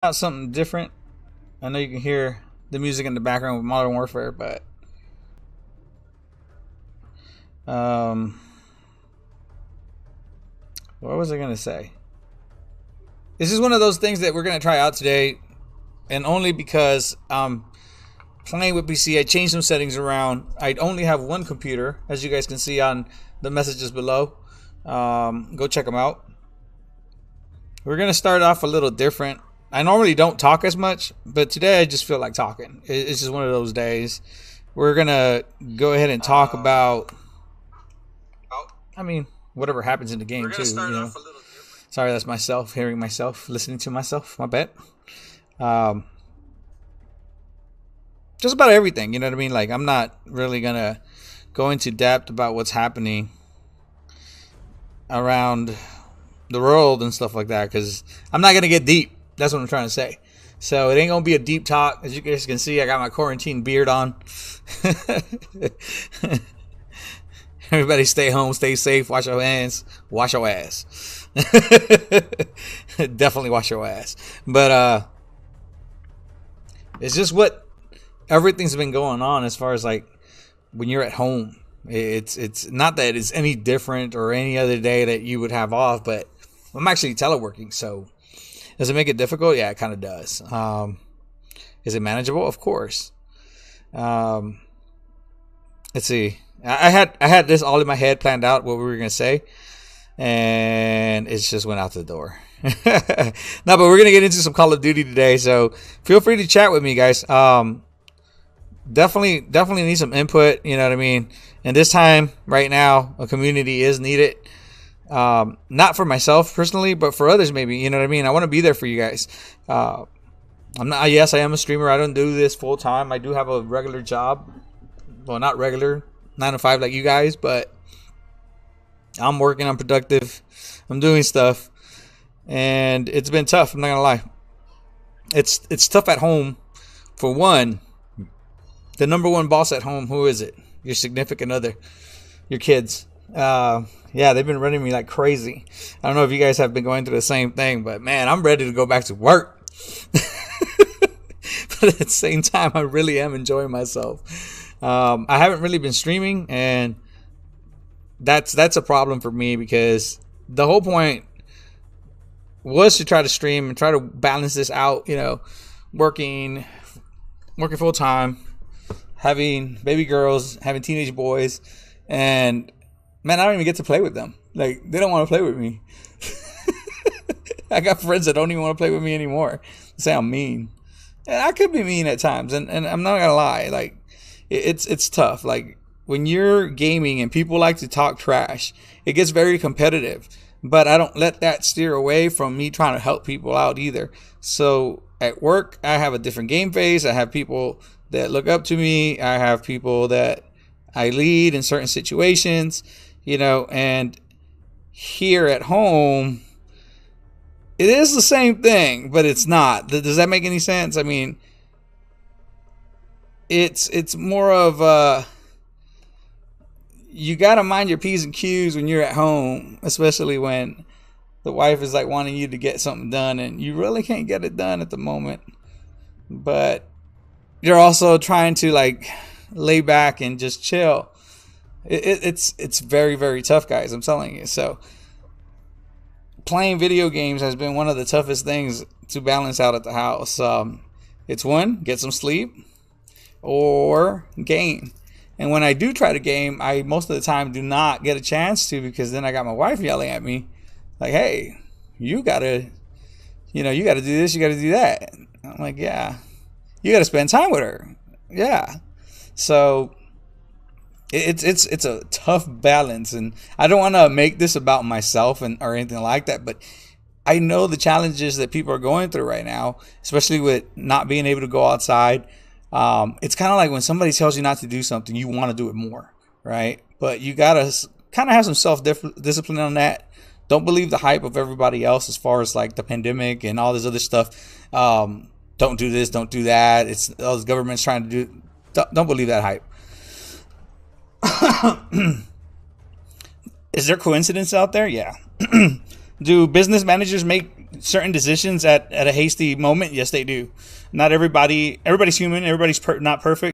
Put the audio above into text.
Out something different. I know you can hear the music in the background with Modern Warfare, but um, what was I gonna say? This is one of those things that we're gonna try out today, and only because playing with PC. I changed some settings around. I only have one computer, as you guys can see on the messages below. Go check them out. We're gonna start off a little different. I normally don't talk as much, but today I just feel like talking. It's just one of those days. We're gonna go ahead and talk about. I mean, whatever happens in the game too. Sorry, that's myself hearing myself, listening to myself. My bad. Um, just about everything. You know what I mean? Like, I'm not really gonna go into depth about what's happening around the world and stuff like that because I'm not gonna get deep. That's what I'm trying to say. So it ain't gonna be a deep talk. As you guys can see, I got my quarantine beard on. Everybody stay home, stay safe, wash your hands, wash your ass. Definitely wash your ass. But it's just what everything's been going on as far as like when you're at home. It's not that it's any different or any other day that you would have off, but I'm actually teleworking, so does it make it difficult? Yeah, it kind of does. Is it manageable? Of course. Let's see. I had this all in my head, planned out what we were gonna say, and it just went out the door. No, but we're gonna get into some Call of Duty today, so feel free to chat with me, guys. Definitely need some input. You know what I mean? And this time, right now, a community is needed. Not for myself personally, but for others maybe. You know what I mean? I want to be there for you guys. I'm not. Yes, I am a streamer. I don't do this full time. I do have a regular job. Well, not regular, 9 to 5 like you guys, but I'm working. I'm productive. I'm doing stuff, and it's been tough. I'm not gonna lie. It's tough at home. For one, the number one boss at home. Who is it? Your significant other. Your kids. Yeah, they've been running me like crazy. I don't know if you guys have been going through the same thing, but man, I'm ready to go back to work. But at the same time, I really am enjoying myself. I haven't really been streaming, and that's a problem for me because the whole point was to try to stream and try to balance this out. You know, working full time, having baby girls, having teenage boys, and man, I don't even get to play with them. Like, they don't want to play with me. I got friends that don't even want to play with me anymore. They say I'm mean. And I could be mean at times, and I'm not gonna lie. Like, it's tough. Like, when you're gaming and people like to talk trash, it gets very competitive. But I don't let that steer away from me trying to help people out either. So at work, I have a different game phase. I have people that look up to me. I have people that I lead in certain situations. You know, and here at home, it is the same thing, but it's not. Does that make any sense? I mean, it's more of you gotta mind your P's and Q's when you're at home, especially when the wife is like wanting you to get something done, and you really can't get it done at the moment. But you're also trying to like lay back and just chill. It's very, very tough, guys. I'm telling you. So playing video games has been one of the toughest things to balance out at the house. It's one, get some sleep, or game. And when I do try to game, I most of the time do not get a chance to, because then I got my wife yelling at me like, hey, you gotta do this, you gotta do that. I'm like, yeah, you gotta spend time with her. Yeah. So it's a tough balance, and I don't want to make this about myself or anything like that, but I know the challenges that people are going through right now, especially with not being able to go outside. It's kind of like when somebody tells you not to do something, you want to do it more, right? But you gotta kind of have some self-discipline on that. Don't believe the hype of everybody else as far as like the pandemic and all this other stuff. Don't do this, don't do that. It's all the government's trying to do. Don't believe that hype. Is there coincidence out there? Yeah. Do business managers make certain decisions at a hasty moment? Yes, they do. Not everybody's human. Everybody's not perfect.